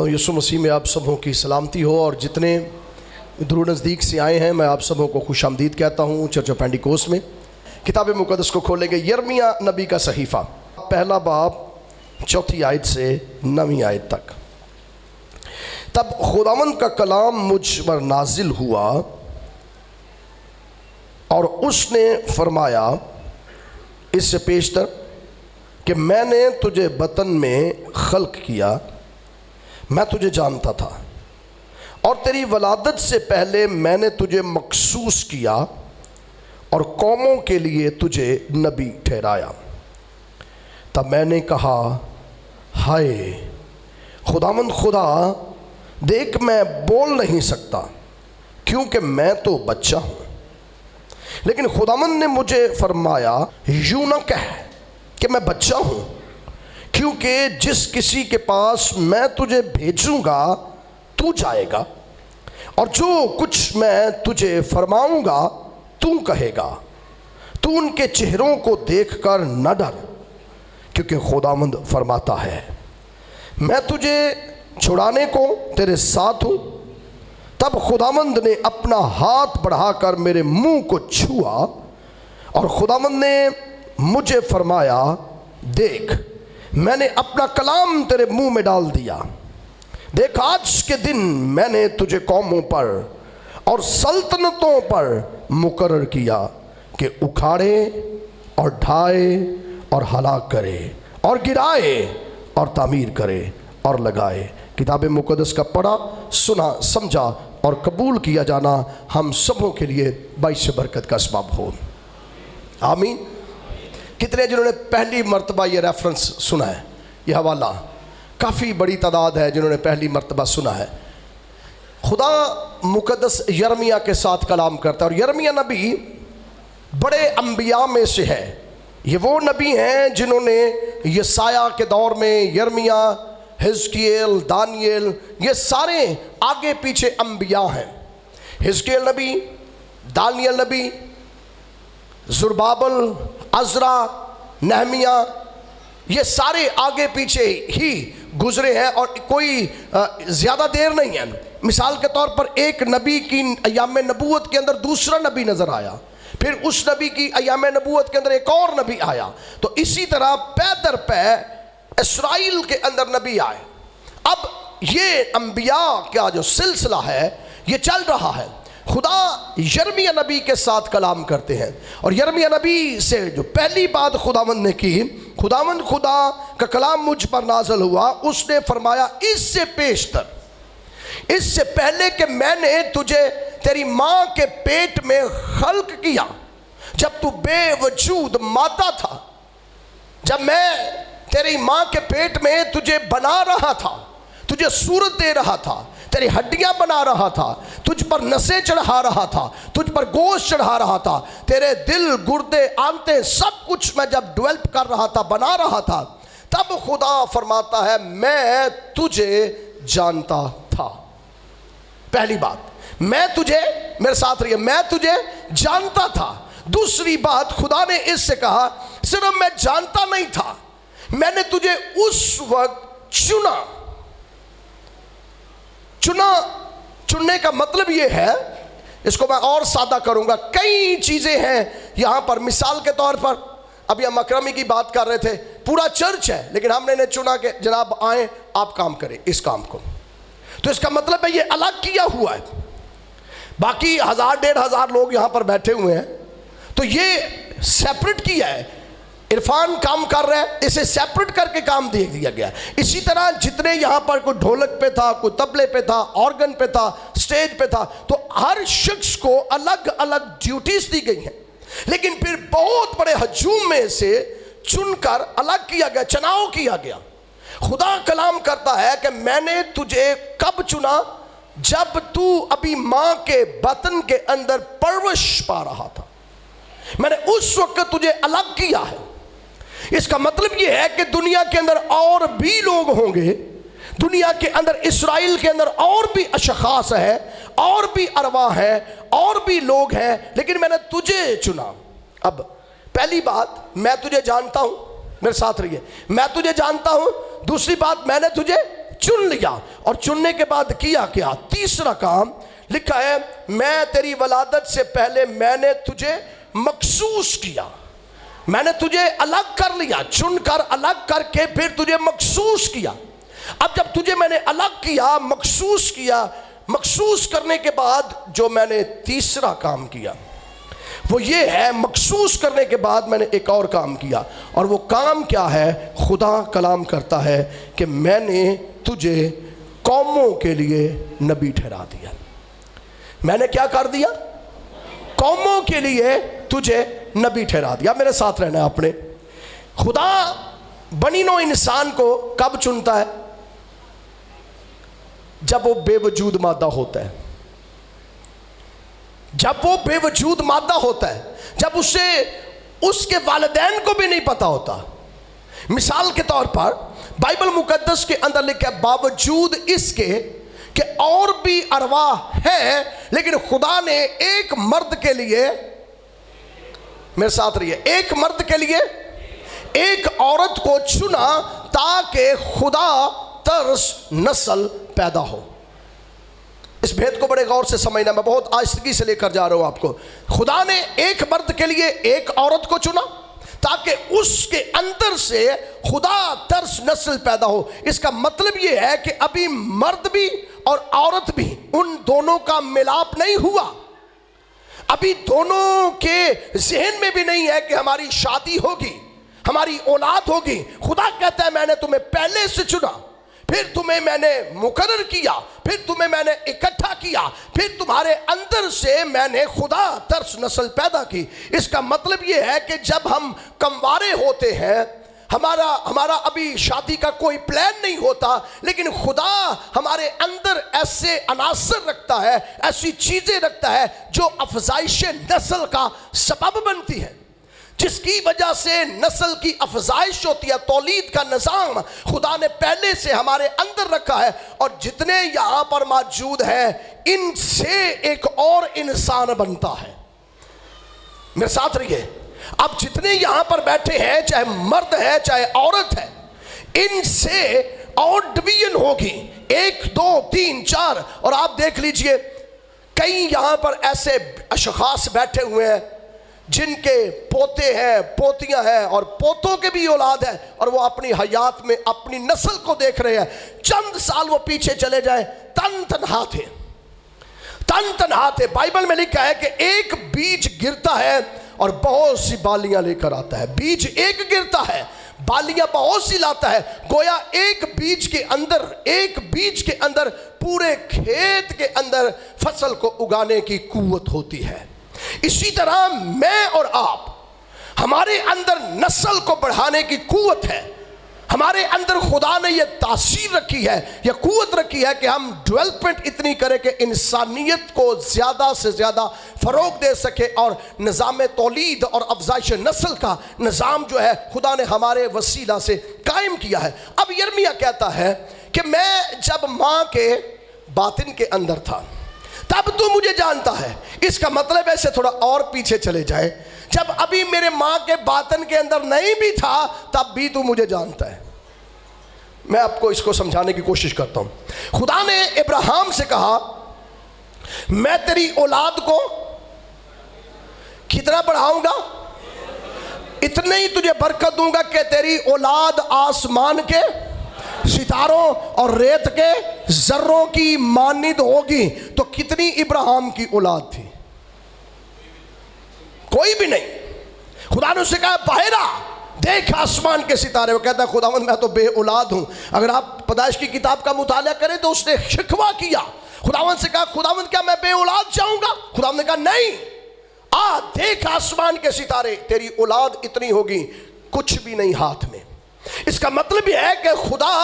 यीशु मसीह में आप सबों की सलामती हो। और जितने दूर नज़दीक से आए हैं मैं आप सबों को खुशामदीद कहता हूँ चर्च ऑफ पेंटिकोस्ट में। किताब मुक़द्दस को खोलेंगे, यिर्मयाह नबी का सहीफ़ा, पहला बाब 4 आयत से 9 आयत तक। तब खुदावंद का कलाम मुझ पर नाजिल हुआ और उसने फरमाया इससे पेशतर कि मैंने तुझे बतन में खल्क किया, मैं तुझे जानता था और तेरी वलादत से पहले मैंने तुझे मखसूस किया और कौमों के लिए तुझे नबी ठहराया। तब मैंने कहा, हाय खुदावंद खुदा, देख मैं बोल नहीं सकता क्योंकि मैं तो बच्चा हूँ। लेकिन खुदावंद ने मुझे फरमाया, यूँ न कह कि मैं बच्चा हूँ, क्योंकि जिस किसी के पास मैं तुझे भेजूँगा तू जाएगा और जो कुछ मैं तुझे फरमाऊँगा तू कहेगा। तू उनके चेहरों को देखकर न डर, क्योंकि खुदावंद फरमाता है, मैं तुझे छुड़ाने को तेरे साथ हूँ। तब खुदावंद ने अपना हाथ बढ़ाकर मेरे मुंह को छुआ और खुदावंद ने मुझे फरमाया, देख मैंने अपना कलाम तेरे मुंह में डाल दिया। देख आज के दिन मैंने तुझे कौमों पर और सल्तनतों पर मुकर्रर किया कि उखाड़े और ढाए और हलाक करे और गिराए और तामीर करे और लगाए। किताब मुक़द्दस का पढ़ा, सुना, समझा और कबूल किया जाना हम सबों के लिए बाइस बरकत का असबाब हो। आमीन। कितने जिन्होंने पहली मर्तबा ये रेफरेंस सुना है, ये हवाला? काफ़ी बड़ी तादाद है जिन्होंने पहली मर्तबा सुना है। खुदा मुक़द्दस यिर्मयाह के साथ कलाम करता है और यिर्मयाह नबी बड़े अंबिया में से है। ये वो नबी हैं जिन्होंने यसाया के दौर में यिर्मयाह, हिजकियेल, दानियल, ये सारे आगे पीछे अंबिया हैं। हिजकियेल नबी, दानियल नबी, ज़ुरबाबल, अज़रा, नहमिया, ये सारे आगे पीछे ही गुजरे हैं और कोई ज़्यादा देर नहीं है। मिसाल के तौर पर एक नबी की अय्याम नबूवत के अंदर दूसरा नबी नज़र आया, फिर उस नबी की अय्याम नबूवत के अंदर एक और नबी आया। तो इसी तरह पै दर पै इसराइल के अंदर नबी आए। अब ये अंबिया का जो सिलसिला है ये चल रहा है। खुदा यिर्मयाह नबी के साथ कलाम करते हैं और यिर्मयाह नबी से जो पहली बात खुदावंद ने की, खुदावंद खुदा का कलाम मुझ पर नाज़िल हुआ, उसने फरमाया इससे पेशतर, इससे पहले कि मैंने तुझे तेरी माँ के पेट में खल्क किया, जब तू बेवजूद मादा था, जब मैं तेरी माँ के पेट में तुझे बना रहा था, तुझे सूरत दे रहा था, तेरी हड्डियाँ बना रहा था, तुझ पर नसें चढ़ा रहा था, तुझ पर गोश्त चढ़ा रहा था, तेरे दिल, गुर्दे, आंतें सब कुछ मैं जब डेवलप कर रहा था, बना रहा था, तब खुदा फरमाता है मैं तुझे जानता था। पहली बात, मैं तुझे, मेरे साथ रहिए, मैं तुझे जानता था। दूसरी बात, खुदा ने इससे कहा सिर्फ मैं जानता नहीं था, मैंने तुझे उस वक्त चुना। चुनने का मतलब ये है, इसको मैं और सादा करूंगा, कई चीजें हैं यहां पर। मिसाल के तौर पर अभी हम अकरमी की बात कर रहे थे, पूरा चर्च है लेकिन हमने इन्हें चुना कि जनाब आए आप काम करें इस काम को, तो इसका मतलब है ये अलग किया हुआ है। बाकी 1000-1500 लोग यहां पर बैठे हुए हैं, तो ये सेपरेट किया है। इरफान काम कर रहा है, इसे सेपरेट करके काम दे दिया गया। इसी तरह जितने यहाँ पर कोई ढोलक पे था, कोई तबले पे था, ऑर्गन पे था, स्टेज पे था, तो हर शख्स को अलग अलग ड्यूटीज दी गई हैं। लेकिन फिर बहुत बड़े हजूम में से चुनकर अलग किया गया, चुनाव किया गया। खुदा कलाम करता है कि मैंने तुझे कब चुना, जब तू अभी माँ के बतन के अंदर परवरिश पा रहा था, मैंने उस वक्त तुझे अलग किया है। इसका मतलब यह है कि दुनिया के अंदर और भी लोग होंगे, दुनिया के अंदर इस्राइल के अंदर और भी अशखास है, और भी अरवा है, और भी लोग हैं, लेकिन मैंने तुझे चुना। अब पहली बात, मैं तुझे जानता हूं, मेरे साथ रहिए, मैं तुझे जानता हूं। दूसरी बात, मैंने तुझे चुन लिया। और चुनने के बाद किया क्या? तीसरा काम लिखा है, मैं तेरी वलादत से पहले मैंने तुझे मखसूस किया। मैंने तुझे अलग कर लिया, चुनकर अलग करके फिर तुझे मखसूस किया। अब जब तुझे मैंने अलग किया, मखसूस किया, मखसूस करने के बाद जो मैंने तीसरा काम किया वो ये है, मखसूस करने के बाद मैंने एक और काम किया। और वो काम क्या है? खुदा कलाम करता है कि मैंने तुझे कौमों के लिए नबी ठहरा दिया। मैंने क्या कर दिया? कौमों के लिए तुझे नबी ठहरा दिया। मेरे साथ रहना आपने। खुदा बनी नो इंसान को कब चुनता है? जब वो बेवजूद मादा होता है। जब वो बेवजूद मादा होता है, जब उसे उसके वालिदैन को भी नहीं पता होता। मिसाल के तौर पर बाइबल मुकद्दस के अंदर लिखा है, बावजूद इसके कि और भी अरवाह है, लेकिन खुदा ने एक मर्द के लिए, मेरे साथ रहिए, एक मर्द के लिए एक औरत को चुना ताकि खुदा तर्स नस्ल पैदा हो। इस भेद को बड़े गौर से समझना, मैं बहुत आस्तगी से लेकर जा रहा हूं आपको। खुदा ने एक मर्द के लिए एक औरत को चुना ताकि उसके अंदर से खुदा तर्स नस्ल पैदा हो। इसका मतलब यह है कि अभी मर्द भी और औरत भी, उन दोनों का मिलाप नहीं हुआ। अभी दोनों के जहन में भी नहीं है कि हमारी शादी होगी, हमारी औलाद होगी। खुदा कहता है मैंने तुम्हें पहले से चुना, फिर तुम्हें मैंने मुकर्रर किया, फिर तुम्हें मैंने इकट्ठा किया, फिर तुम्हारे अंदर से मैंने खुदा तर्स नस्ल पैदा की। इसका मतलब यह है कि जब हम कंवारे होते हैं, हमारा अभी शादी का कोई प्लान नहीं होता, लेकिन खुदा हमारे अंदर ऐसे अनासर रखता है, ऐसी चीजें रखता है जो अफजाइश नस्ल का सबब बनती है, जिसकी वजह से नस्ल की अफजाइश होती है। तौलीद का निज़ाम खुदा ने पहले से हमारे अंदर रखा है। और जितने यहाँ पर मौजूद हैं, इनसे एक और इंसान बनता है। मेरे साथ रहिए। अब जितने यहाँ पर बैठे हैं, चाहे मर्द है चाहे औरत है, इनसे और डिवीजन होगी, 1 2 3 4। और आप देख लीजिए, कई यहाँ पर ऐसे अशखास बैठे हुए हैं जिनके पोते हैं, पोतियां हैं और पोतों के भी औलाद है, और वो अपनी हयात में अपनी नस्ल को देख रहे हैं। चंद साल वो पीछे चले जाए, तन तनहा थे। बाइबल में लिखा है कि एक बीज गिरता है और बहुत सी बालियां लेकर आता है। बीज एक गिरता है, बालियां बहुत सी लाता है। गोया एक बीज के अंदर पूरे खेत के अंदर फसल को उगाने की कुव्वत होती है। इसी तरह मैं और आप, हमारे अंदर नस्ल को बढ़ाने की कुव्वत है। हमारे अंदर खुदा ने यह तासीर रखी है, यह कुव्वत रखी है कि हम डेवलपमेंट इतनी करें कि इंसानियत को ज़्यादा से ज़्यादा फ़रोग दे सके। और निज़ाम तौलीद और अफजाइश नस्ल का निज़ाम जो है खुदा ने हमारे वसीला से कायम किया है। अब यिर्मयाह कहता है कि मैं जब माँ के बातिन के अंदर था तब तू मुझे जानता है। इसका मतलब ऐसे थोड़ा और पीछे चले जाए, जब अभी मेरे माँ के बातन के अंदर नहीं भी था तब भी तू मुझे जानता है। मैं आपको इसको समझाने की कोशिश करता हूं। खुदा ने इब्राहिम से कहा, मैं तेरी औलाद को कितना बढ़ाऊंगा? इतने ही तुझे बरकत दूंगा कि तेरी औलाद आसमान के सितारों और रेत के जर्रों की मानिद होगी। तो कितनी इब्राहिम की औलाद थी? कोई भी नहीं। खुदा ने उससे कहा, बाहरा देख आसमान के सितारे। वो कहता है, खुदावंद मैं तो बे औलाद हूं। अगर आप पैदाइश की किताब का मुताला करें तो उसने शिकवा किया। खुदावंद से कहा, खुदावंद क्या मैं बे औलाद जाऊंगा? खुदावंद ने कहा, नहीं, आ देख आसमान के सितारे, तेरी औलाद इतनी होगी, कुछ भी नहीं हाथ में। इसका मतलब यह है कि खुदा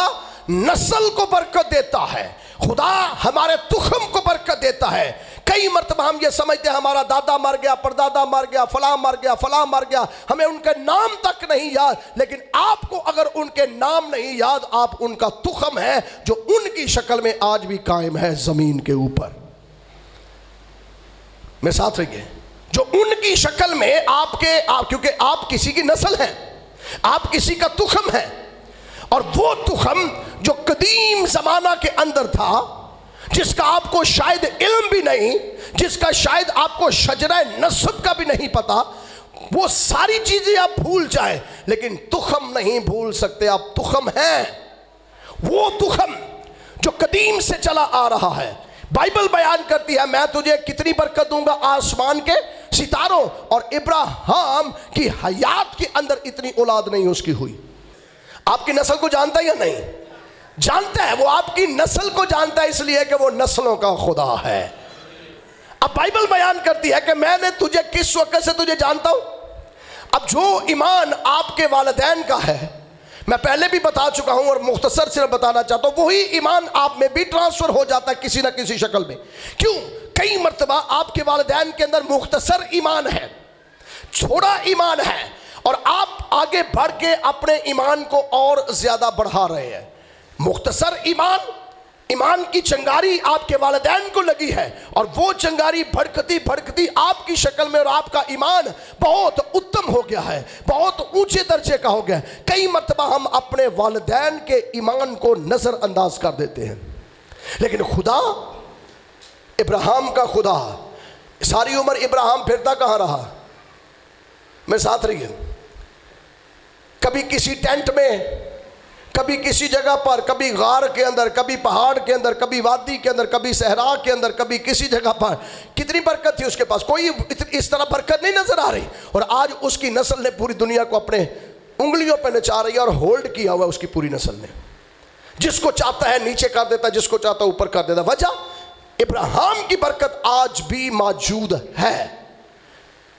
नस्ल को बरकत देता है, खुदा हमारे तुखम को बरकत देता है। कई मरतबा हम ये समझते हैं हमारा दादा मर गया, परदादा मर गया, फलां मर गया, फलां मर गया, हमें उनके नाम तक नहीं याद। लेकिन आपको अगर उनके नाम नहीं याद, आप उनका तुखम है जो उनकी शक्ल में आज भी कायम है जमीन के ऊपर। मेरे साथ रहिए। जो उनकी शक्ल में क्योंकि आप किसी की नस्ल हैं, आप किसी का तुखम है, और वो तुखम जो कदीम जमाना के अंदर था, जिसका आपको शायद इल्म भी नहीं, जिसका शायद आपको शजरा नस्ब का भी नहीं पता, वो सारी चीजें आप भूल जाए, लेकिन तुखम नहीं भूल सकते। आप तुखम हैं, वो तुखम जो कदीम से चला आ रहा है। बाइबल बयान करती है, मैं तुझे कितनी बरकत दूंगा, आसमान के सितारों। और इब्राहिम की हयात के अंदर इतनी औलाद नहीं उसकी हुई। आपकी नस्ल को जानता है या नहीं? जानता है। वो आपकी नस्ल को जानता है, इसलिए कि वो नस्लों का खुदा है। अब बाइबल बयान करती है कि मैंने तुझे किस वक्त से तुझे जानता हूं। अब जो ईमान आपके वालिदैन का है, मैं पहले भी बता चुका हूं और मुख्तसर सिर्फ बताना चाहता हूं, वही ईमान आप में भी ट्रांसफर हो जाता है किसी ना किसी शक्ल में। क्यों? कई मर्तबा आपके वालिदैन के अंदर मुख्तसर ईमान है, छोटा ईमान है, और आप आगे बढ़ के अपने ईमान को और ज्यादा बढ़ा रहे हैं। मुख्तसर ईमान की चंगारी आपके वालिदैन को लगी है, और वो चंगारी भड़कती भड़कती आपकी शक्ल में, और आपका ईमान बहुत उत्तम हो गया है, बहुत ऊंचे दर्जे का हो गया है। कई मर्तबा हम अपने वालिदैन के ईमान को नजरअंदाज कर देते हैं, लेकिन खुदा, इब्राहिम का खुदा, सारी उम्र इब्राहिम फिरता कहाँ रहा? मेरे साथ रहिए। कभी किसी टेंट में, कभी किसी जगह पर, कभी गार के अंदर, कभी पहाड़ के अंदर, कभी वादी के अंदर, कभी सहरा के अंदर, कभी किसी जगह पर। कितनी बरकत थी उसके पास, कोई इस तरह बरकत नहीं नजर आ रही। और आज उसकी नस्ल ने पूरी दुनिया को अपने उंगलियों पर नचा रही है और होल्ड किया हुआ उसकी पूरी नस्ल ने। जिसको चाहता है नीचे कर देता है, जिसको चाहता है ऊपर कर देता है। वजह, इब्राहिम की बरकत आज भी मौजूद है।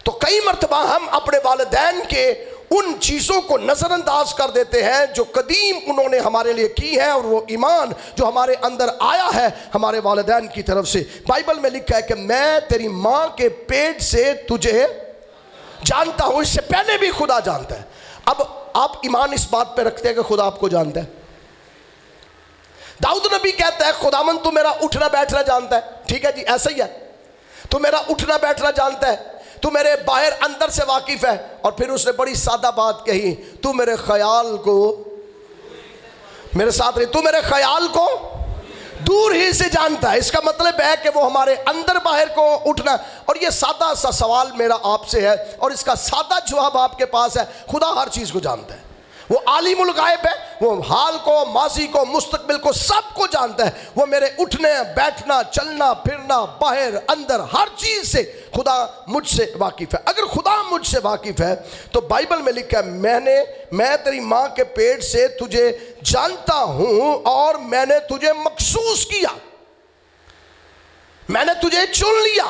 तो कई मर्तबा हम अपने वालिदैन के उन चीज़ों को नज़रअंदाज कर देते हैं जो कदीम उन्होंने हमारे लिए की है, और वो ईमान जो हमारे अंदर आया है हमारे वालिदैन की तरफ से। बाइबल में लिखा है कि मैं तेरी माँ के पेट से तुझे जानता हूँ। इससे पहले भी खुदा जानता है। अब आप ईमान इस बात पे रखते हैं कि खुदा आपको जानता है। दाऊद नबी कहता है, खुदावन तू मेरा उठना बैठना जानता है। ठीक है जी, ऐसा ही है, तू मेरा उठना बैठना जानता है, तू मेरे बाहर अंदर से वाकिफ है। और फिर उसने बड़ी सादा बात कही, तू मेरे ख्याल को, मेरे साथ रही, तू मेरे ख्याल को दूर ही से जानता है। इसका मतलब है कि वो हमारे अंदर बाहर को उठना। और ये सादा सा सवाल मेरा आपसे है, और इसका सादा जवाब आपके पास है। खुदा हर चीज को जानता है, वो आलिमुल गायब है, वो हाल को, माजी को, मुस्तकबिल को, सब को जानता है। वो मेरे उठने बैठना, चलना फिरना, बाहर अंदर हर चीज से खुदा मुझसे वाकिफ है। अगर खुदा मुझसे वाकिफ है तो बाइबल में लिखा है, मैं तेरी माँ के पेट से तुझे जानता हूं और मैंने तुझे मखसूस किया, मैंने तुझे चुन लिया,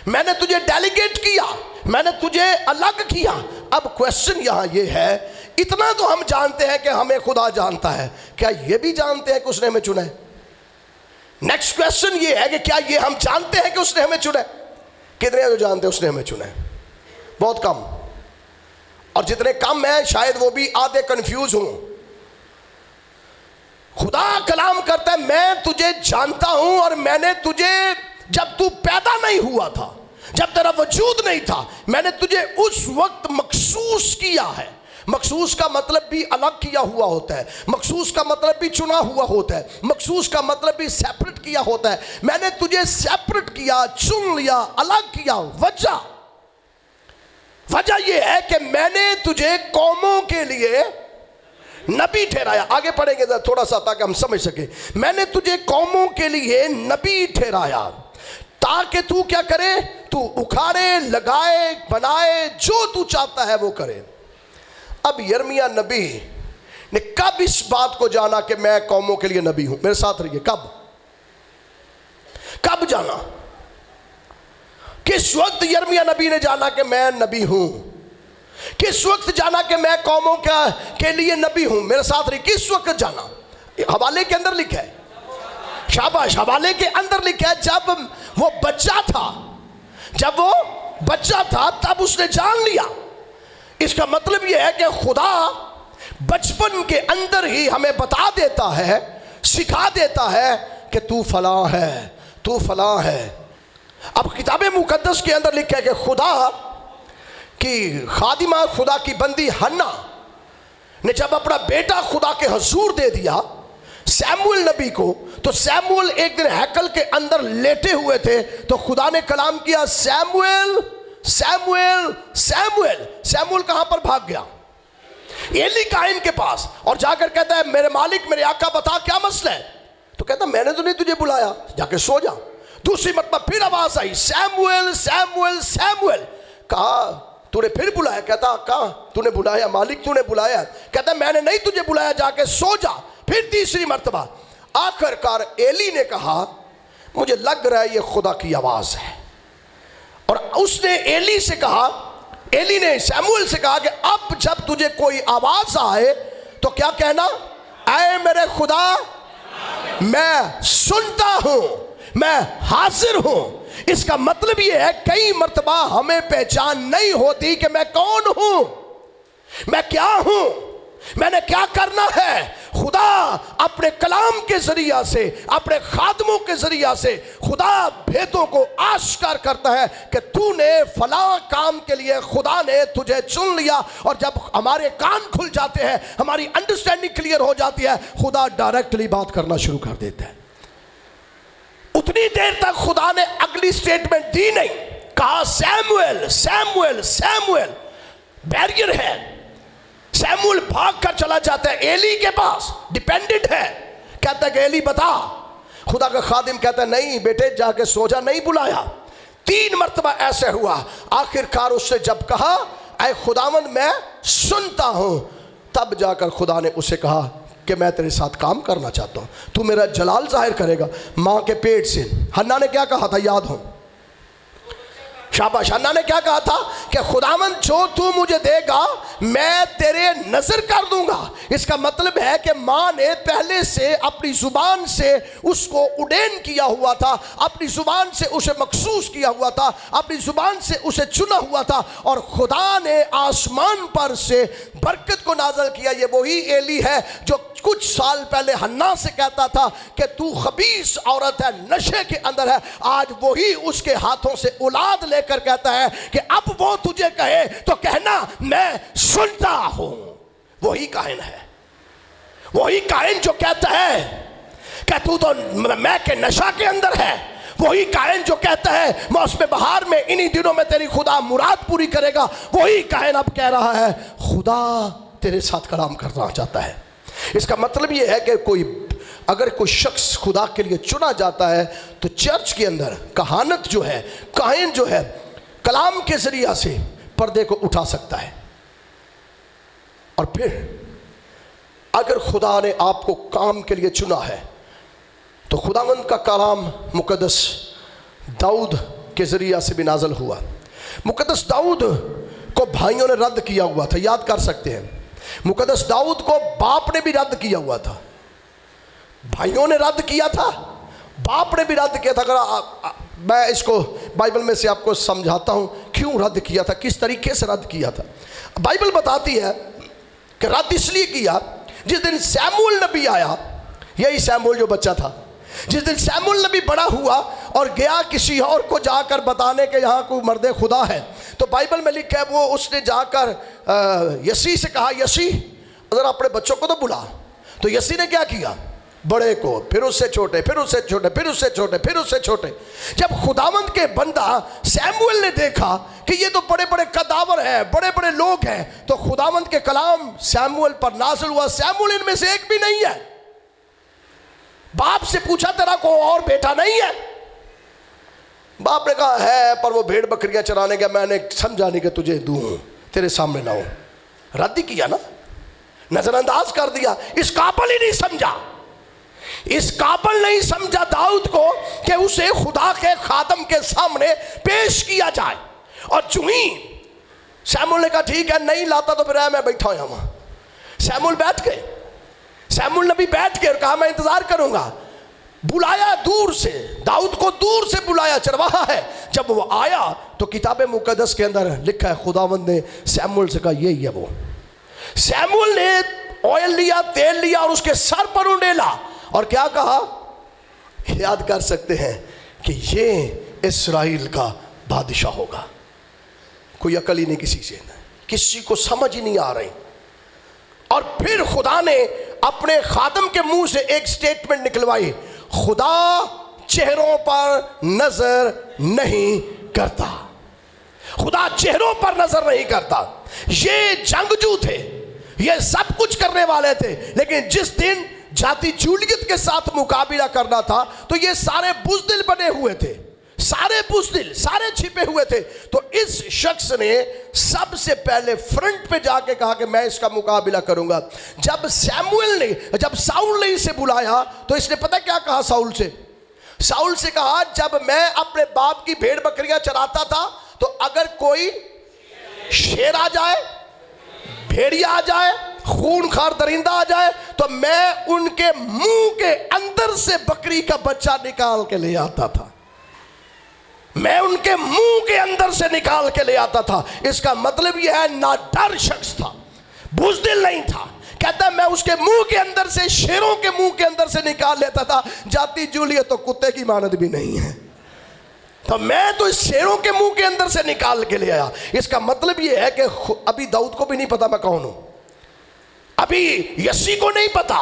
मैंने तुझे डेलीगेट किया, मैंने तुझे अलग किया। अब क्वेश्चन यहां ये है, इतना तो हम जानते हैं कि हमें खुदा जानता है, क्या ये भी जानते हैं कि उसने हमें चुना है? नेक्स्ट क्वेश्चन ये है कि क्या ये हम जानते हैं कि उसने हमें चुना है? कितने जो जानते हैं उसने हमें चुना है? बहुत कम। और जितने कम हैं शायद वो भी आधे कंफ्यूज हों। खुदा कलाम करता है, मैं तुझे जानता हूं और मैंने तुझे, जब तू पैदा नहीं हुआ था, जब तेरा वजूद नहीं था, मैंने तुझे उस वक्त मखसूस किया है। मखसूस का मतलब भी अलग किया हुआ होता है, मखसूस का मतलब भी चुना हुआ होता है, मखसूस का मतलब भी सेपरेट किया होता है। मैंने तुझे सेपरेट किया, चुन लिया, अलग किया। वजह यह है कि मैंने तुझे कौमों के लिए नबी ठहराया। आगे पढ़ेंगे थोड़ा सा ताकि हम समझ सके। मैंने तुझे कौमों के लिए नबी ठहराया ताकि तू क्या करे, तू उखाड़े, लगाए, बनाए, जो तू चाहता है वो करे। अब यिर्मयाह नबी ने कब इस बात को जाना कि मैं कौमों के लिए नबी हूं? मेरे साथ रहिए। कब जाना? किस वक्त यिर्मयाह नबी ने जाना कि मैं नबी हूं? किस वक्त जाना कि मैं कौमों के लिए नबी हूं? मेरे साथ रहिए। किस वक्त जाना? हवाले के अंदर लिखा है, शाबाश, हवाले के अंदर लिखा है, जब वो बच्चा था तब उसने जान लिया। इसका मतलब यह है कि खुदा बचपन के अंदर ही हमें बता देता है, सिखा देता है कि तू फलां है, तू फलां है। अब किताब मुकद्दस के अंदर लिखा है कि खुदा की खादिमा, खुदा की बंदी हन्ना ने जब अपना बेटा खुदा के हजूर दे दिया सैमुअल नबी को। तो सैमुअल एक दिन हैकल के अंदर लेटे हुए थे, तो खुदा ने कलाम किया, सैमुअल सैमुअल सैमुअल। सैमुअल कहां पर भाग गया? एली काइन के पास, और जाकर कहता है, मेरे मालिक मेरे आका बता क्या मसला है? तो कहता मैंने तो नहीं तुझे बुलाया, जाके सो जा। दूसरी मरतबा फिर आवाज आई, सैमुअल सैमुअल सैमुअल। कहा तूने फिर बुलाया? कहता कहा तूने बुलाया मालिक, तूने बुलाया? कहता मैंने नहीं तुझे बुलाया, जाके सो जा। फिर तीसरी मरतबा। आखिरकार एली ने कहा, मुझे लग रहा है ये खुदा की आवाज है। और उसने एली से कहा, एली ने सैमुअल से कहा कि अब जब तुझे कोई आवाज आए तो क्या कहना? आए मेरे खुदा, मैं सुनता हूं, मैं हाजिर हूं। इसका मतलब यह है कई मर्तबा हमें पहचान नहीं होती कि मैं कौन हूं, मैं क्या हूं, मैंने क्या करना है। खुदा अपने कलाम के जरिया से, अपने खादमों के जरिया से खुदा भेदों को आश्कार करता है कि तूने फलां काम के लिए खुदा ने तुझे चुन लिया। और जब हमारे कान खुल जाते हैं, हमारी अंडरस्टैंडिंग क्लियर हो जाती है, खुदा डायरेक्टली बात करना शुरू कर देता है। उतनी देर तक खुदा ने अगली स्टेटमेंट दी नहीं, कहा सैमुएल सैमुएल सैमुएल। बैरियर है। सैमुअल भाग कर चला जाता है एली के पास, डिपेंडेंट है। कहता है कि एली बता। खुदा का खादिम कहता है नहीं बेटे, जाके सो जा, नहीं बुलाया। 3 मरतबा ऐसे हुआ। आखिरकार उससे जब कहा, ऐ खुदावंद मैं सुनता हूं, तब जाकर खुदा ने उसे कहा कि मैं तेरे साथ काम करना चाहता हूं, तू मेरा जलाल जाहिर करेगा। मां के पेट से हन्ना ने क्या कहा था, याद हो? शाबाश। हन्ना ने क्या कहा था कि खुदावंद जो तू मुझे देगा मैं तेरे नजर कर दूंगा। इसका मतलब है कि मां ने पहले से अपनी जुबान से उसको उड़ेन किया हुआ था, अपनी जुबान से उसे मखसूस किया हुआ था, अपनी जुबान से उसे चुना हुआ था। और खुदा ने आसमान पर से बरकत को नाज़िल किया। ये वही एली है जो कुछ साल पहले हन्ना से कहता था कि तू खबीस औरत है, नशे के अंदर है। आज वही उसके हाथों से औलाद लेकर कहता है कि अब वो तुझे कहे तो कहना मैं सुनता हूं। वही काहिन है, वही काहिन जो कहता है कि तू तो मैं के नशा के अंदर है। वही काहिन जो कहता है मौसम बहार में इन्हीं दिनों में तेरी खुदा मुराद पूरी करेगा। वही काहिन अब कह रहा है खुदा तेरे साथ कलाम करना चाहता है। इसका मतलब यह है कि अगर कोई शख्स खुदा के लिए चुना जाता है तो चर्च के अंदर कहानत जो है, काहिन जो है, कलाम के जरिया से पर्दे को उठा सकता है। और फिर अगर खुदा ने आपको काम के लिए चुना है तो खुदावंद का कलाम मुकद्दस दाऊद के जरिया से भी नाज़िल हुआ। मुकद्दस दाऊद को भाइयों ने रद्द किया हुआ था, याद कर सकते हैं। मुकद्दस दाऊद को बाप ने भी रद्द किया हुआ था, भाइयों ने रद्द किया था, बाप ने भी रद्द किया था। अगर मैं इसको बाइबल में से आपको समझाता हूं क्यों रद्द किया था, किस तरीके से रद्द किया था। बाइबल बताती है कि रद्द इसलिए किया, जिस दिन सैमुअल नबी आया, यही सैमुअल जो बच्चा था, जिस दिन सैमुअल नबी बड़ा हुआ और गया किसी और को जाकर बताने के यहाँ कोई मर्द खुदा है, तो बाइबल में लिखा है वो उसने जाकर यसी से कहा, यसी अगर अपने बच्चों को तो बुला। तो यसी ने क्या किया, बड़े को, फिर उससे छोटे, फिर उससे छोटे, फिर उससे छोटे, फिर उससे छोटे। जब खुदावंद के बंदा सैमुअल ने देखा कि ये तो बड़े बड़े कदावर हैं, बड़े बड़े लोग हैं, तो खुदावंद के कलाम सैमुअल पर नाज़िल हुआ, सैमुअल इनमें से एक भी नहीं है। बाप से पूछा तेरा को और बेटा नहीं है? बाप ने कहा है, पर वो भेड़ बकरियां चराने गया, मैंने समझा नहीं कि तुझे दूं, तेरे सामने लाऊं। रद्द ही किया ना, नजरअंदाज कर दिया। इस काबिल ही नहीं समझा, इस काबिल नहीं समझा दाऊद को कि उसे खुदा के खादम के सामने पेश किया जाए। और चूंकि सैमुअल ने कहा ठीक है, नहीं लाता तो फिर मैं बैठा हुआ वहां। सैमुअल बैठ गए, सैमुअल नबी बैठ के और कहा मैं इंतजार करूंगा। बुलाया दूर से, दाऊद को दूर से बुलाया, चरवाहा है। जब वो आया तो किताब मुकद्दस के अंदर लिखा है खुदावंद ने सैमुअल से कहा यही है वो। सैमुअल ने ऑयल लिया, तेल लिया और उसके सर पर उंडेला और क्या कहा, याद कर सकते हैं कि ये इस्राएल का बादशाह होगा। कोई अकल ही नहीं किसी से, किसी को समझ ही नहीं आ रही। और फिर खुदा ने अपने खादम के मुंह से एक स्टेटमेंट निकलवाई, खुदा चेहरों पर नजर नहीं करता। खुदा चेहरों पर नजर नहीं करता। ये जंगजू थे, ये सब कुछ करने वाले थे, लेकिन जिस दिन जाति जूलियत के साथ मुकाबला करना था तो ये सारे बुज़दिल बने हुए थे, सारे बुज़दिल, सारे छिपे हुए थे। तो इस शख्स ने सबसे पहले फ्रंट पे जाके कहा कि मैं इसका मुकाबला करूंगा। जब साउल ने इसे बुलाया तो इसने पता क्या कहा साउल से कहा, जब मैं अपने बाप की भेड़ बकरियां चराता था तो अगर कोई शेर आ जाए, भेड़िया आ जाए, खूनखार दरिंदा आ जाए तो मैं उनके मुंह के अंदर से बकरी का बच्चा निकाल के ले आता था। मैं उनके मुंह के अंदर से निकाल के ले आता था। इसका मतलब यह है नाडर शख्स था, बुज़दिल नहीं था। कहता मैं उसके मुंह के अंदर से, शेरों के मुंह के अंदर से निकाल लेता था। जाति जूलियत तो कुत्ते की मानद भी नहीं है, तो मैं तो इस शेरों के मुंह के अंदर से निकाल के ले आया। इसका मतलब यह है कि अभी दाऊद को भी नहीं पता मैं कौन हूं, अभी यसी को नहीं पता,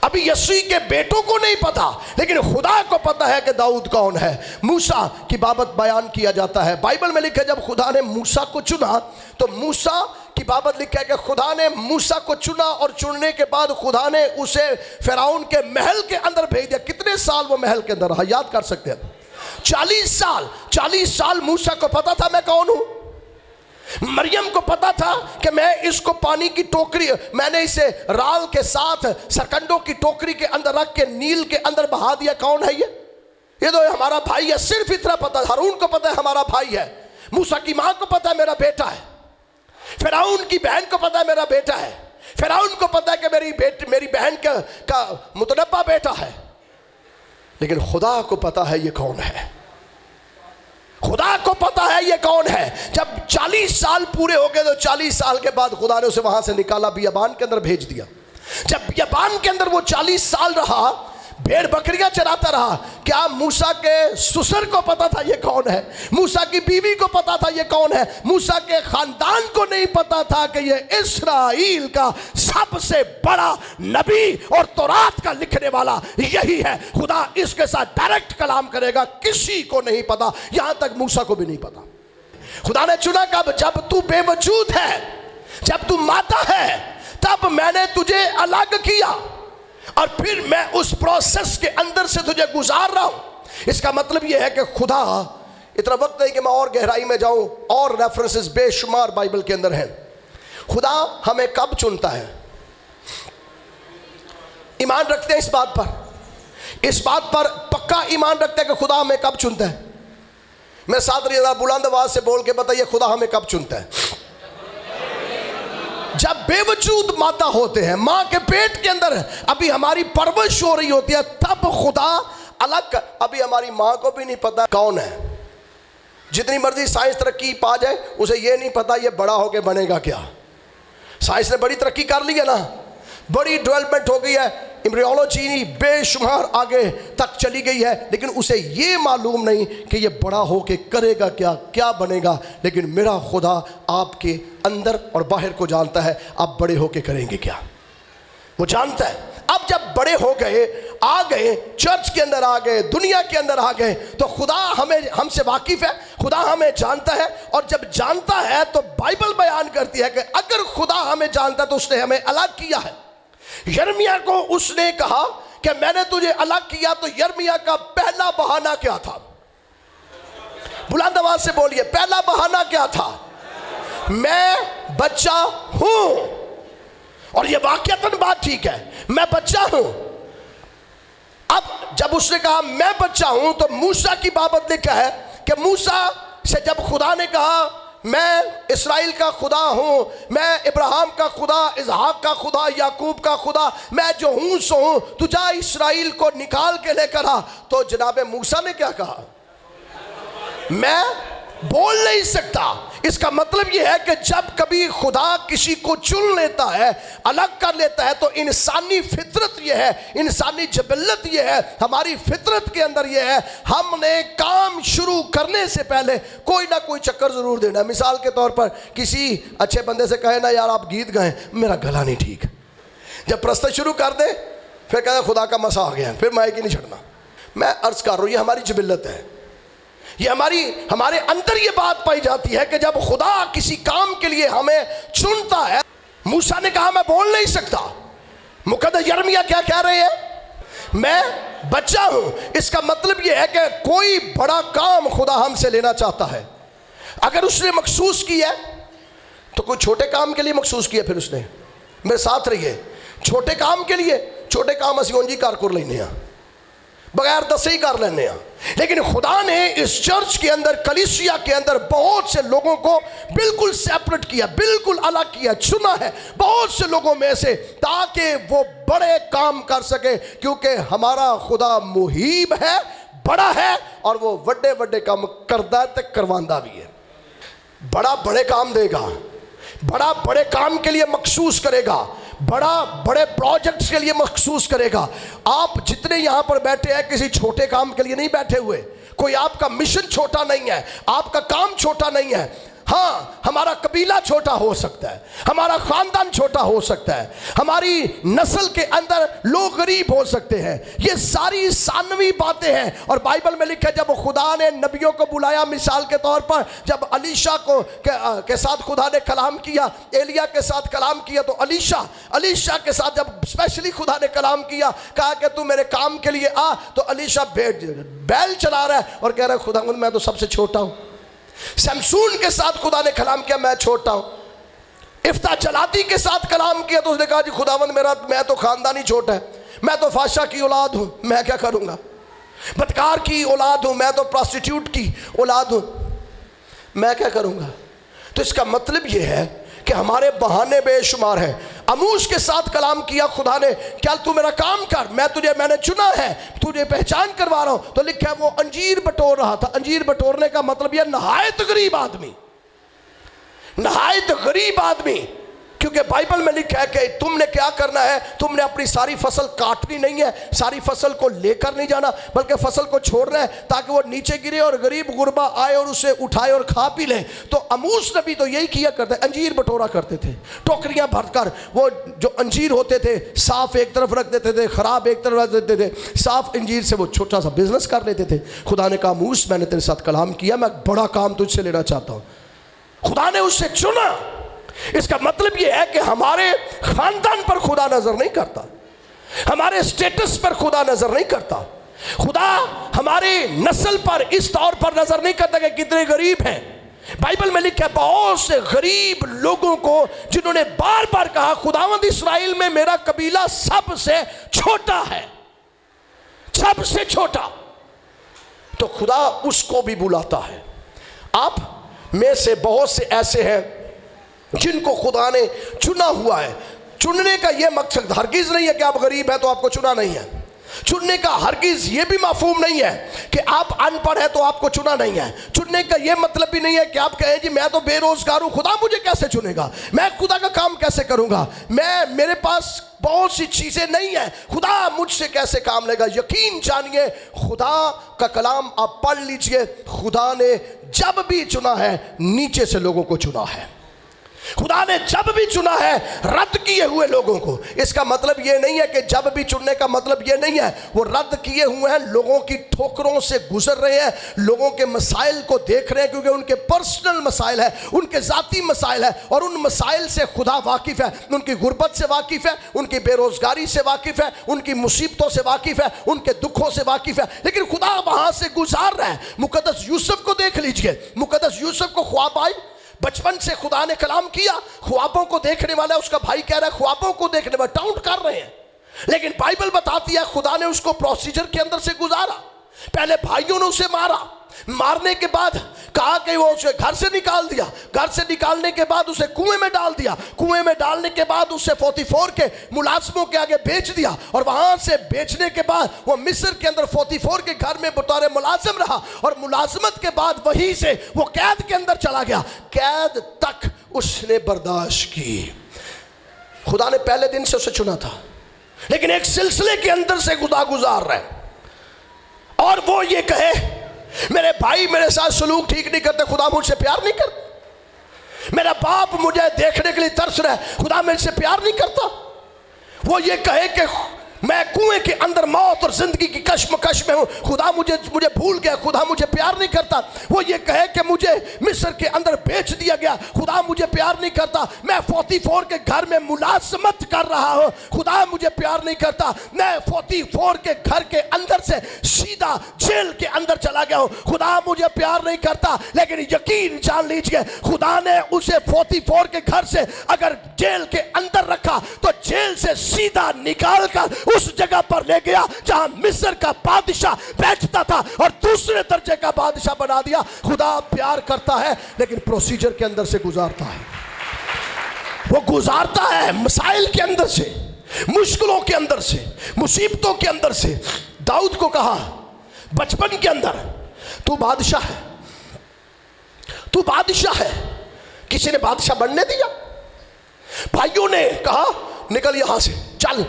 अभी यसी के बेटों को नहीं पता, लेकिन खुदा को पता है कि दाऊद कौन है। मूसा की बाबत बयान किया जाता है, बाइबल में लिखा है जब खुदा ने मूसा को चुना तो मूसा की बाबत लिखा है कि खुदा ने मूसा को चुना और चुनने के बाद खुदा ने उसे फिरौन के महल के अंदर भेज दिया। कितने साल वो महल के अंदर रहा, याद कर सकते हैं? 40 साल मूसा को पता था मैं कौन हूं। मरियम को पता था कि मैं इसको पानी की टोकरी, मैंने इसे राल के साथ सरकंडों की टोकरी के अंदर रख के नील के अंदर बहा दिया। कौन है ये तो हमारा भाई है, सिर्फ इतना पता। हारून को पता है हमारा भाई है, मूसा की मां को पता है मेरा बेटा है, फिरौन की बहन को पता है मेरा बेटा है, फिरौन को पता है कि मेरी बहन का मुतनब्बा बेटा है, लेकिन खुदा को पता है ये कौन है। खुदा को पता है ये कौन है। जब 40 साल पूरे हो गए तो 40 साल के बाद खुदा ने उसे वहां से निकाला, बियाबान के अंदर भेज दिया। जब बियाबान के अंदर वो 40 साल रहा, भेड़ बकरियां चराता रहा। क्या मूसा के ससुर को पता था ये कौन है? मूसा की बीवी को पता था ये कौन है? मूसा के खानदान को नहीं पता था कि ये इस्राएल का सबसे बड़ा नबी और तौरात का लिखने वाला यही है। खुदा इसके साथ डायरेक्ट कलाम करेगा, किसी को नहीं पता, यहां तक मूसा को भी नहीं पता। खुदा ने चुना कब? जब तू बेवजूद है, जब तू माता है, तब मैंने तुझे अलग किया और फिर मैं उस प्रोसेस के अंदर से तुझे गुजार रहा हूं। इसका मतलब यह है कि खुदा, इतना वक्त नहीं कि मैं और गहराई में जाऊं, और रेफरेंसेस बेशुमार बाइबल के अंदर हैं। खुदा हमें कब चुनता है, ईमान रखते हैं इस बात पर पक्का ईमान रखते हैं कि खुदा हमें कब चुनता है। मैं साथ रही बुलंद आवाज से बोल के बताइए, खुदा हमें कब चुनता है? जब बेवजूद माता होते हैं, मां के पेट के अंदर अभी हमारी परवरिश हो रही होती है, तब खुदा अलग। अभी हमारी मां को भी नहीं पता कौन है। जितनी मर्जी साइंस तरक्की पा जाए, उसे ये नहीं पता ये बड़ा होके बनेगा क्या। साइंस ने बड़ी तरक्की कर ली है ना, बड़ी डेवलपमेंट हो गई है, एम्ब्रियोलॉजी बेशुमार आगे तक चली गई है, लेकिन उसे ये मालूम नहीं कि ये बड़ा होके करेगा क्या, क्या बनेगा। लेकिन मेरा खुदा आपके अंदर और बाहर को जानता है, आप बड़े होके करेंगे क्या, वो जानता है। अब जब बड़े हो गए, आ गए, चर्च के अंदर आ गए, दुनिया के अंदर आ गए, तो खुदा हमसे वाकिफ है, खुदा हमें जानता है। और जब जानता है तो बाइबल बयान करती है कि अगर खुदा हमें जानता तो उसने हमें अलग किया है। यिर्मयाह को उसने कहा कि मैंने तुझे अलग किया, तो यिर्मयाह का पहला बहाना क्या था? बुलंद आवाज से बोलिए, पहला बहाना क्या था? मैं बच्चा हूं। और ये वाकयातन बात ठीक है, मैं बच्चा हूं। अब जब उसने कहा मैं बच्चा हूं, तो मूसा की बाबत लिखा है कि मूसा से जब खुदा ने कहा मैं इस्राएल का खुदा हूं, मैं इब्राहिम का खुदा, इसहाक का खुदा, याकूब का खुदा, मैं जो हूं सो हूं, तू जा इस्राएल को निकाल के लेकर आ। तो जनाबे मूसा ने क्या कहा? मैं बोल नहीं सकता। इसका मतलब यह है कि जब कभी खुदा किसी को चुन लेता है, अलग कर लेता है, तो इंसानी फितरत यह है, इंसानी जबलत यह है, हमारी फितरत के अंदर यह है, हमने काम शुरू करने से पहले कोई ना कोई चक्कर जरूर देना। मिसाल के तौर पर किसी अच्छे बंदे से कहे ना यार आप गीत गाएं, मेरा गला नहीं ठीक। जब प्रश्न शुरू कर दे फिर कहता खुदा का मसा आ गया, फिर माइक ही नहीं छड़ना। मैं अर्ज कर रहा हूँ, ये हमारी जिबिल्लत है, ये हमारे अंदर ये बात पाई जाती है कि जब खुदा किसी काम के लिए हमें चुनता है। मूसा ने कहा मैं बोल नहीं सकता, मुकद्दस यिर्मयाह क्या कह रहे हैं, मैं बच्चा हूं। इसका मतलब यह है कि कोई बड़ा काम खुदा हमसे लेना चाहता है। अगर उसने मखसूस किया तो कोई छोटे काम के लिए मखसूस किया, फिर उसने मेरे साथ रहिए, छोटे काम के लिए, छोटे काम असी उंजी कर लेने बगैर दसे ही कर लेने। लेकिन खुदा ने इस चर्च के अंदर, कलीसिया के अंदर बहुत से लोगों को बिल्कुल सेपरेट किया, बिल्कुल अलग किया, चुना है बहुत से लोगों में से, ताकि वो बड़े काम कर सके। क्योंकि हमारा खुदा मुहीब है, बड़ा है, और वो बड़े बड़े काम करदा तक करवांदा भी है। बड़ा बड़े काम देगा, बड़ा बड़े काम के लिए मखसूस करेगा, बड़ा बड़े प्रोजेक्ट्स के लिए मखसूस करेगा। आप जितने यहाँ पर बैठे हैं किसी छोटे काम के लिए नहीं बैठे हुए। कोई आपका मिशन छोटा नहीं है, आपका काम छोटा नहीं है। हाँ, हमारा कबीला छोटा हो सकता है, हमारा खानदान छोटा हो सकता है, हमारी नस्ल के अंदर लोग गरीब हो सकते हैं, ये सारी सानवी बातें हैं। और बाइबल में लिखा है जब खुदा ने नबियों को बुलाया, मिसाल के तौर पर जब अलीशा के साथ खुदा ने कलाम किया, एलिया के साथ कलाम किया, तो अलीशा के साथ जब स्पेशली खुदा ने कलाम किया, कहा कि तू मेरे काम के लिए आ, तो अलीशा बैल चला रहा है और कह रहा है खुदा मैं तो सबसे छोटा हूँ। शमसून के साथ खुदा ने कलाम किया, मैं छोटा हूं। इफ्ता जलाती के साथ कलाम किया तो उसने कहा जी खुदावंद मैं तो खानदानी छोटा है, मैं तो फाशा की औलाद हूं, मैं क्या करूंगा। बदकार की औलाद हूं, मैं तो प्रोस्टिट्यूट की औलाद हूं, मैं क्या करूंगा। तो इसका मतलब यह है कि हमारे बहाने बेशुमार हैं। अमूस के साथ कलाम किया खुदा ने, क्या तू मेरा काम कर, मैंने चुना है, तुझे पहचान करवा रहा हूं। तो लिखा है वो अंजीर बटोर रहा था। अंजीर बटोरने का मतलब यह नहायत गरीब आदमी, नहायत गरीब आदमी। क्योंकि बाइबल में लिखा है कि तुमने क्या करना है, तुमने अपनी सारी फसल काटनी नहीं है, सारी फसल को लेकर नहीं जाना, बल्कि फसल को छोड़ना है ताकि वो नीचे गिरे और गरीब गुरबा आए और उसे उठाए और खा पी ले। तो अमूस नबी तो यही किया करते, अंजीर बटोरा करते थे, टोकरियां भरकर। वो जो अंजीर होते थे साफ एक तरफ रख देते थे, खराब एक तरफ रख देते थे। साफ अंजीर से वो छोटा सा बिजनेस कर लेते थे। खुदा ने कहा अमूस मैंने तेरे साथ कलाम किया, मैं बड़ा काम तुझसे लेना चाहता हूँ। खुदा ने उससे चुना। इसका मतलब यह है कि हमारे खानदान पर खुदा नजर नहीं करता, हमारे स्टेटस पर खुदा नजर नहीं करता। खुदा हमारे नस्ल पर इस तौर पर नजर नहीं करता कि कितने गरीब हैं। बाइबल में लिखा है बहुत से गरीब लोगों को जिन्होंने बार बार कहा खुदावंद इस्राएल में मेरा कबीला सबसे छोटा है, सबसे छोटा, तो खुदा उसको भी बुलाता है। आप में से बहुत से ऐसे हैं जिनको खुदा ने चुना हुआ है। चुनने का यह मकसद हरगिज नहीं है कि आप गरीब हैं तो आपको चुना नहीं है। चुनने का हरगिज ये भी माफूम नहीं है कि आप अनपढ़ हैं तो आपको चुना नहीं है। चुनने का ये मतलब भी नहीं है कि आप कहें जी मैं तो बेरोजगार हूं, खुदा मुझे कैसे चुनेगा, मैं खुदा का काम कैसे करूंगा, मेरे पास बहुत सी चीजें नहीं है, खुदा मुझसे कैसे काम लेगा। यकीन जानिए खुदा का कलाम आप पढ़ लीजिए, खुदा ने जब भी चुना है नीचे से लोगों को चुना है। खुदा ने जब भी चुना है रद्द किए हुए लोगों को। इसका मतलब यह नहीं है कि जब भी चुनने का मतलब यह नहीं है वो रद्द किए हुए हैं, लोगों की ठोकरों से गुजर रहे हैं, लोगों के मसाइल को देख रहे हैं, क्योंकि उनके पर्सनल मसाइल है, उनके ज़ाती मसाइल है, और उन मसाइल से खुदा वाकिफ़ है। उनकी गुर्बत से वाकिफ़ है, उनकी बेरोज़गारी से वाकिफ़ है, उनकी मुसीबतों से वाकिफ़ है, उनके दुखों से वाकिफ़ है, लेकिन खुदा वहाँ से गुजार रहा है। मुकद्दस यूसुफ को देख लीजिए, मुकद्दस यूसुफ को ख्वाब आई, बचपन से खुदा ने कलाम किया, ख्वाबों को देखने वाला, उसका भाई कह रहा है ख्वाबों को देखने वाला, टाउट कर रहे हैं, लेकिन बाइबल बताती है खुदा ने उसको प्रोसीजर के अंदर से गुजारा। पहले भाइयों ने उसे मारा, मारने के बाद कहा कि वो उसे घर से निकाल दिया, घर से निकालने के बाद उसे कुएं में डाल दिया, कुएं में डालने के बाद उसे 44 के मुलाजमों के आगे बेच दिया, और वहां से बेचने के बाद वो मिस्र के अंदर 44 के घर में बतौर मुलाजिम रहा, और मुलाजमत के बाद वहीं से वो कैद के अंदर चला गया। कैद तक उसने बर्दाश्त की। खुदा ने पहले दिन से उसे चुना था, लेकिन एक सिलसिले के अंदर से खुदा गुजार रहा है, और वो ये कहे मेरे भाई मेरे साथ सलूक ठीक नहीं करते, खुदा मुझसे प्यार नहीं करता। मेरा बाप मुझे देखने के लिए तरस रहा है, खुदा मुझसे प्यार नहीं करता। वो ये कहे कि मैं कुएं के अंदर मौत और जिंदगी की कश्मकश में हूं, खुदा मुझे भूल गया, खुदा मुझे प्यार नहीं करता। वो ये कहे कि मुझे मिस्र के अंदर बेच दिया गया, खुदा मुझे प्यार नहीं करता। मैं 44 के घर में मुलाजमत कर रहा हूं, खुदा मुझे प्यार नहीं करता। मैं 44 के घर के अंदर से सीधा जेल के अंदर चला गया हूं, खुदा मुझे प्यार नहीं करता। लेकिन यकीन जान लीजिए, खुदा ने उसे 44 के घर से अगर जेल के अंदर रखा तो जेल से सीधा निकाल कर उस जगह पर ले गया जहां मिस्र का बादशाह बैठता था और दूसरे दर्जे का बादशाह बना दिया। खुदा प्यार करता है लेकिन प्रोसीजर के अंदर से गुजारता है। वो गुजारता है मसाइल के अंदर से, मुश्किलों के अंदर से, मुसीबतों के अंदर से। दाऊद को कहा बचपन के अंदर, तू बादशाह है, तू बादशाह है। किसी ने बादशाह बनने दिया? भाइयों ने कहा निकल यहां से, चल।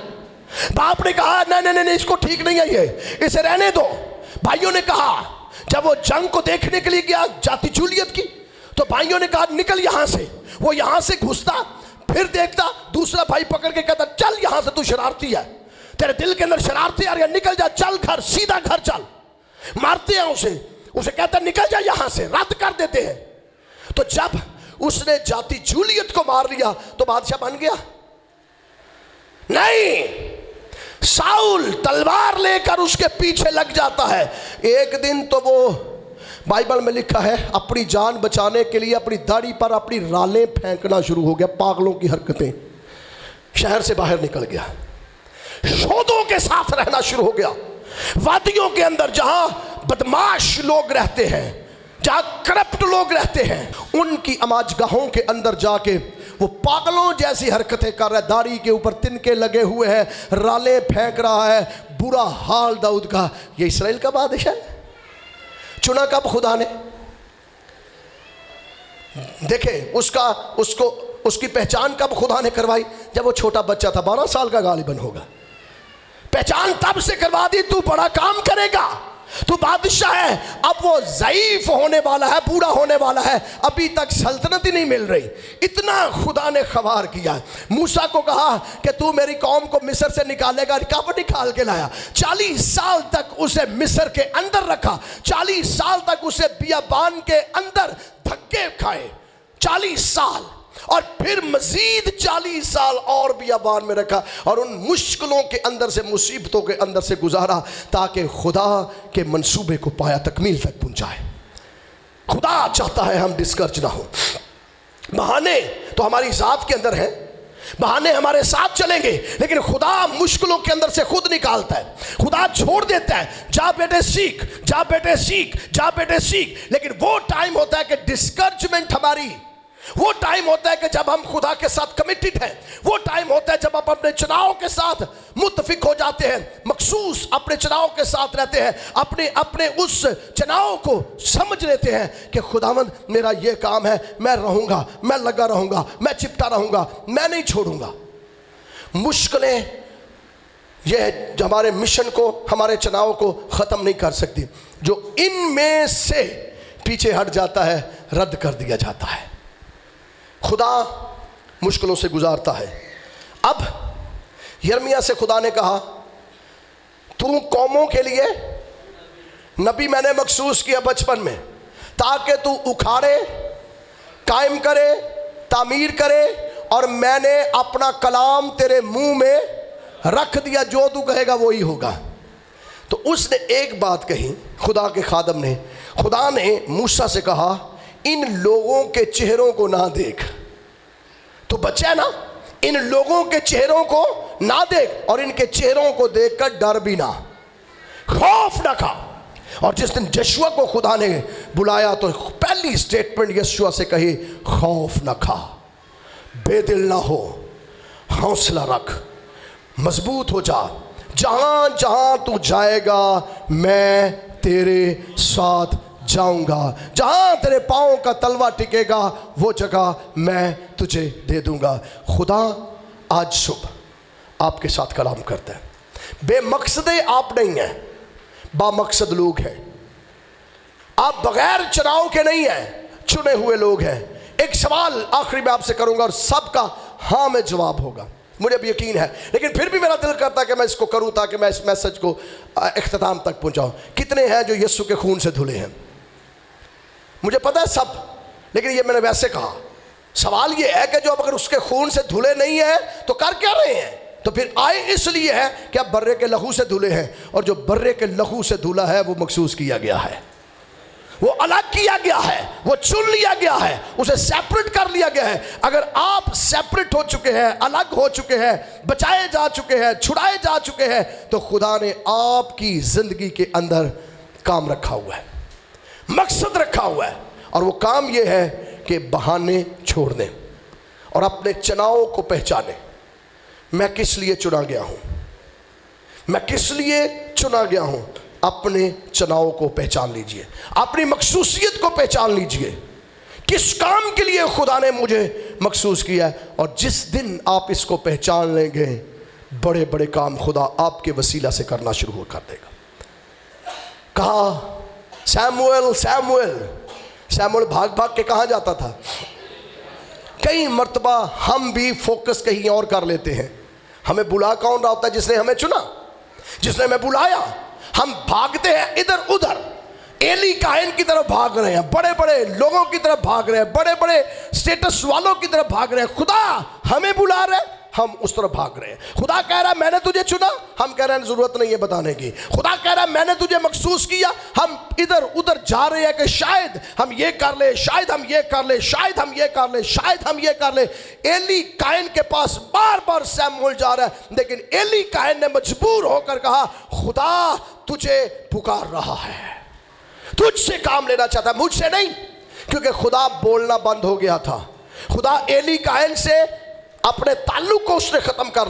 बाप ने कहा नहीं नहीं नहीं, इसको ठीक नहीं है, ये इसे रहने दो। भाइयों ने कहा, जब वो जंग को देखने के लिए गया जाति जूलियत की, तो भाइयों ने कहा निकल यहां से। वो यहां से घुसता, फिर देखता, दूसरा भाई पकड़ के कहता चल यहां से, तू शरारती है, तेरे दिल के अंदर शरारती आ रही है, निकल जा, चल घर, सीधा घर चल। मारते हैं उसे कहता निकल जा यहां से, रद्द कर देते हैं। तो जब उसने जाति जूलियत को मार लिया तो बादशाह बन गया? नहीं, साउल तलवार लेकर उसके पीछे लग जाता है। एक दिन तो वो, बाइबल में लिखा है, अपनी जान बचाने के लिए अपनी दाढ़ी पर अपनी रालें फेंकना शुरू हो गया, पागलों की हरकतें। शहर से बाहर निकल गया, शोधों के साथ रहना शुरू हो गया, वादियों के अंदर जहां बदमाश लोग रहते हैं, जहां करप्ट लोग रहते हैं, उनकी अमाजगाहों के अंदर जाके वो पागलों जैसी हरकतें कर रहा है। दाढ़ी के ऊपर तिनके लगे हुए हैं, राले फेंक रहा है, बुरा हाल दाऊद का। ये इस्राएल का बादशाह है? चुना कब खुदा ने? देखे उसकी पहचान कब खुदा ने करवाई? जब वो छोटा बच्चा था, 12 साल का गालिबन होगा। पहचान तब से करवा दी, तू बड़ा काम करेगा, तू बादशाह है। अब वो ज़ईफ होने वाला है, बूढ़ा होने वाला है, अभी तक सल्तनत ही नहीं मिल रही। इतना खुदा ने खबार किया। मूसा को कहा कि तू मेरी कौम को मिस्र से निकालेगा, कब निकाल के लाया? 40 साल तक उसे मिस्र के अंदर रखा, 40 साल तक उसे बियाबान के अंदर धक्के खाए, 40 साल, और फिर मजीद 40 साल और बियाबान में रखा और उन मुश्किलों के अंदर से, मुसीबतों के अंदर से गुजारा, ताकि खुदा के मंसूबे को पाया तकमील तक पहुंचाए। खुदा चाहता है हम डिस्करेज ना हो। बहाने तो हमारी जात के अंदर है, बहाने हमारे साथ चलेंगे, लेकिन खुदा मुश्किलों के अंदर से खुद निकालता है। खुदा छोड़ देता है, जा बेटे सीख, जा बेटे सीख, जा बेटे सीख। लेकिन वो टाइम होता है कि डिस्करेजमेंट हमारी, वो टाइम होता है कि जब हम खुदा के साथ कमिटेड हैं, वो टाइम होता है जब आप अपने चुनाव के साथ मुत्तफिक हो जाते हैं, मखसूस अपने चुनाव के साथ रहते हैं, अपने उस चुनाव को समझ लेते हैं कि खुदावंद मेरा ये काम है, मैं रहूंगा, मैं लगा रहूंगा, मैं चिपटा रहूंगा, मैं नहीं छोड़ूंगा। मुश्किलें ये हमारे मिशन को, हमारे चुनाव को ख़त्म नहीं कर सकती। जो इनमें से पीछे हट जाता है, रद्द कर दिया जाता है। खुदा मुश्किलों से गुजारता है। अब यिर्मयाह से खुदा ने कहा, तू कौमों के लिए नबी मैंने मखसूस किया बचपन में, ताकि तू उखाड़े, कायम करे, तामीर करे, और मैंने अपना कलाम तेरे मुंह में रख दिया, जो तू कहेगा वो ही होगा। तो उसने एक बात कही, खुदा के खादम ने, खुदा ने मूसा से कहा, इन लोगों के चेहरों को ना देख। तो बच्चा ना, इन लोगों के चेहरों को ना देख, और इनके चेहरों को देखकर डर भी ना, खौफ ना खा। और जिस दिन यशुआ को खुदा ने बुलाया तो पहली स्टेटमेंट यशुआ से कही, खौफ ना खा, बेदिल ना हो, हौसला रख, मजबूत हो जा, जहां जहां तू जाएगा मैं तेरे साथ जाऊंगा, जहां तेरे पांव का तलवा टिकेगा वो जगह मैं तुझे दे दूंगा। खुदा आज सुबह आपके साथ कलाम करता है। बेमकसदे आप नहीं हैं, बामकसद लोग हैं। आप बगैर चुनाव के नहीं हैं, चुने हुए लोग हैं। एक सवाल आखिरी में आपसे करूंगा और सबका हाँ में जवाब होगा। मुझे भी यकीन है, लेकिन फिर भी मेरा दिल करता है कि मैं इसको करूं ताकि मैं इस मैसेज को इख्तिताम तक पहुंचाऊं। कितने हैं जो यीशु के खून से धुले हैं? मुझे पता है सब, लेकिन ये मैंने वैसे कहा। सवाल ये है कि जो अगर उसके खून से धुले नहीं है तो कर क्या रहे हैं? तो फिर आए इसलिए है कि आप बर्रे के लहू से धुले हैं, और जो बर्रे के लहू से धुला है वो मखसूस किया गया है, वो अलग किया गया है, वो चुन लिया गया है, उसे सेपरेट कर लिया गया है। अगर आप सेपरेट हो चुके हैं, अलग हो चुके हैं, बचाए जा चुके हैं, छुड़ाए जा चुके हैं, तो खुदा ने आपकी जिंदगी के अंदर काम रखा हुआ है, मकसद रखा हुआ है, और वो काम ये है कि बहाने छोड़ दें और अपने चुनावों को पहचाने। मैं किस लिए चुना गया हूं, मैं किस लिए चुना गया हूं? अपने चुनाव को पहचान लीजिए, अपनी मखसूसियत को पहचान लीजिए, किस काम के लिए खुदा ने मुझे मखसूस किया है। और जिस दिन आप इसको पहचान लेंगे, बड़े बड़े काम खुदा आपके वसीला से करना शुरू कर देगा। कहा सैमुएल सैमुएल, सैमुएल भाग भाग के कहाँ जाता था? कई मर्तबा हम भी फोकस कहीं और कर लेते हैं। हमें बुला कौन रहा होता है? जिसने हमें चुना, जिसने हमें बुलाया। हम भागते हैं इधर उधर, एली कायन की तरफ भाग रहे हैं, बड़े बड़े लोगों की तरफ भाग रहे हैं, बड़े बड़े स्टेटस वालों की तरफ भाग रहे हैं। खुदा हमें बुला रहे हैं, हम उस तरफ भाग रहे हैं। खुदा कह रहा है मैंने तुझे चुना, हम कह रहे हैं जरूरत नहीं है बताने की। खुदा कह रहा है मैंने तुझे मखसूस किया, हम इधर उधर जा रहे हैं कि शायद हम ये कर ले, शायद हम ये कर ले, शायद हम ये कर ले, शायद हम ये कर ले। एली कायन के पास बार बार सैमुएल जा रहा है, लेकिन एली कायन ने मजबूर होकर कहा खुदा तुझे पुकार रहा है, तुझसे काम लेना चाहता है, मुझसे नहीं। क्योंकि खुदा बोलना बंद हो गया था। खुदा एली कायन से अपने ताल्लुक को उसने खत्म कर